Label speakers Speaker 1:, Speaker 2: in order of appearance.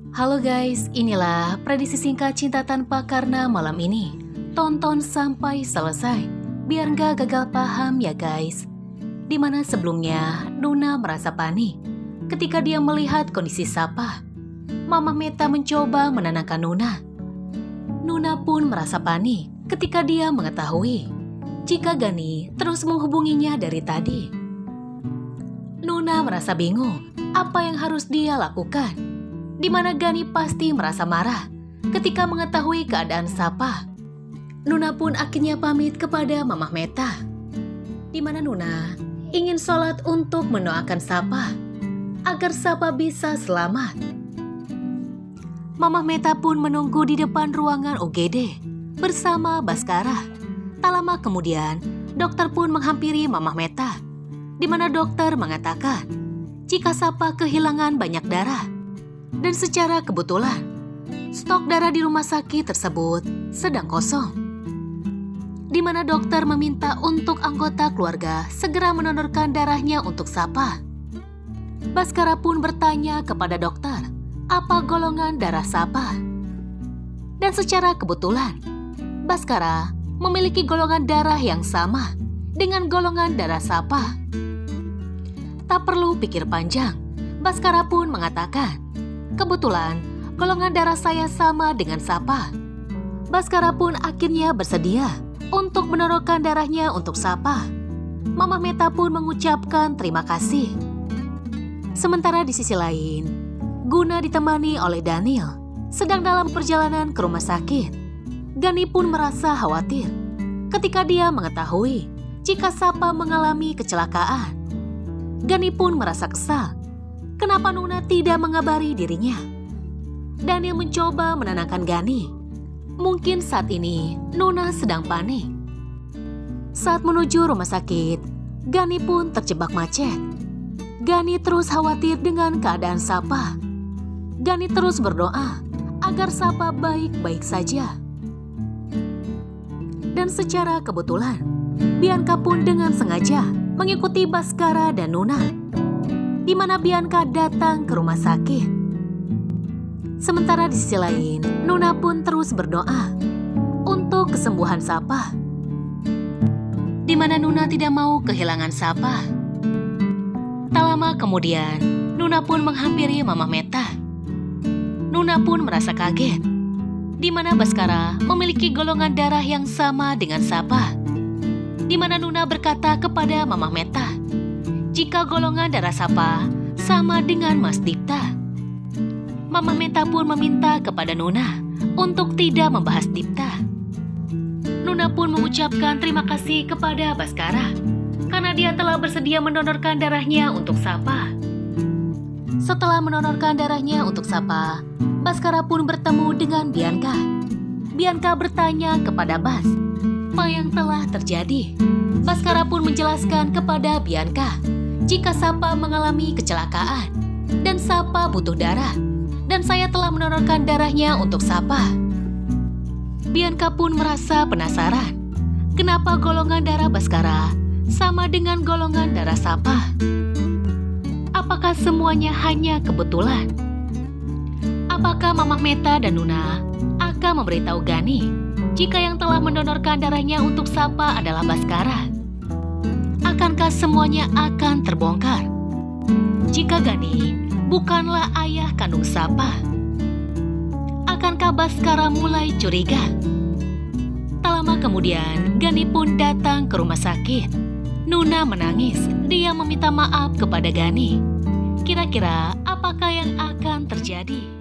Speaker 1: Halo guys, inilah prediksi singkat Cinta Tanpa Karena malam ini. Tonton sampai selesai, biar gak gagal paham ya guys. Dimana sebelumnya Nuna merasa panik ketika dia melihat kondisi Sapa. Mama Meta mencoba menenangkan Nuna. Nuna pun merasa panik ketika dia mengetahui jika Gani terus menghubunginya dari tadi. Nuna merasa bingung apa yang harus dia lakukan, di mana Gani pasti merasa marah ketika mengetahui keadaan Sapa. Nuna pun akhirnya pamit kepada Mama Meta, di mana Nuna ingin sholat untuk mendoakan Sapa agar Sapa bisa selamat. Mama Meta pun menunggu di depan ruangan UGD bersama Baskara. Tak lama kemudian, dokter pun menghampiri Mama Meta, di mana dokter mengatakan jika Sapa kehilangan banyak darah. Dan secara kebetulan, stok darah di rumah sakit tersebut sedang kosong. Di mana dokter meminta untuk anggota keluarga segera mendonorkan darahnya untuk Sapa. Baskara pun bertanya kepada dokter, apa golongan darah Sapa? Dan secara kebetulan, Baskara memiliki golongan darah yang sama dengan golongan darah Sapa. Tak perlu pikir panjang, Baskara pun mengatakan, kebetulan golongan darah saya sama dengan Sapa. Baskara pun akhirnya bersedia untuk mendonorkan darahnya untuk Sapa. Mama Meta pun mengucapkan terima kasih. Sementara di sisi lain, Guna ditemani oleh Daniel sedang dalam perjalanan ke rumah sakit. Gani pun merasa khawatir ketika dia mengetahui jika Sapa mengalami kecelakaan. Gani pun merasa kesal kenapa Nuna tidak mengabari dirinya. Daniel mencoba menenangkan Gani. Mungkin saat ini Nuna sedang panik. Saat menuju rumah sakit, Gani pun terjebak macet. Gani terus khawatir dengan keadaan Sapa. Gani terus berdoa agar Sapa baik-baik saja. Dan secara kebetulan, Bianca pun dengan sengaja mengikuti Baskara dan Nuna, di mana Bianca datang ke rumah sakit. Sementara di sisi lain, Nuna pun terus berdoa untuk kesembuhan Sapa, di mana Nuna tidak mau kehilangan Sapa. Tak lama kemudian, Nuna pun menghampiri Mama Meta. Nuna pun merasa kaget, di mana Baskara memiliki golongan darah yang sama dengan Sapa. Di mana Nuna berkata kepada Mama Meta, jika golongan darah Sapa sama dengan Mas Dipta. Mama Meta pun meminta kepada Nuna untuk tidak membahas Dipta. Nuna pun mengucapkan terima kasih kepada Baskara karena dia telah bersedia mendonorkan darahnya untuk Sapa. Setelah mendonorkan darahnya untuk Sapa, Baskara pun bertemu dengan Bianca. Bianca bertanya kepada Bas, apa yang telah terjadi? Baskara pun menjelaskan kepada Bianca jika Sapa mengalami kecelakaan dan Sapa butuh darah, dan saya telah mendonorkan darahnya untuk Sapa. Bianca pun merasa penasaran, kenapa golongan darah Baskara sama dengan golongan darah Sapa? Apakah semuanya hanya kebetulan? Apakah Mama Meta dan Nuna akan memberitahu Gani jika yang telah mendonorkan darahnya untuk Sapa adalah Baskara? Akankah semuanya akan terbongkar jika Gani bukanlah ayah kandung Sapa? Akankah Baskara mulai curiga? Tak lama kemudian, Gani pun datang ke rumah sakit. Nuna menangis. Dia meminta maaf kepada Gani. Kira-kira apakah yang akan terjadi?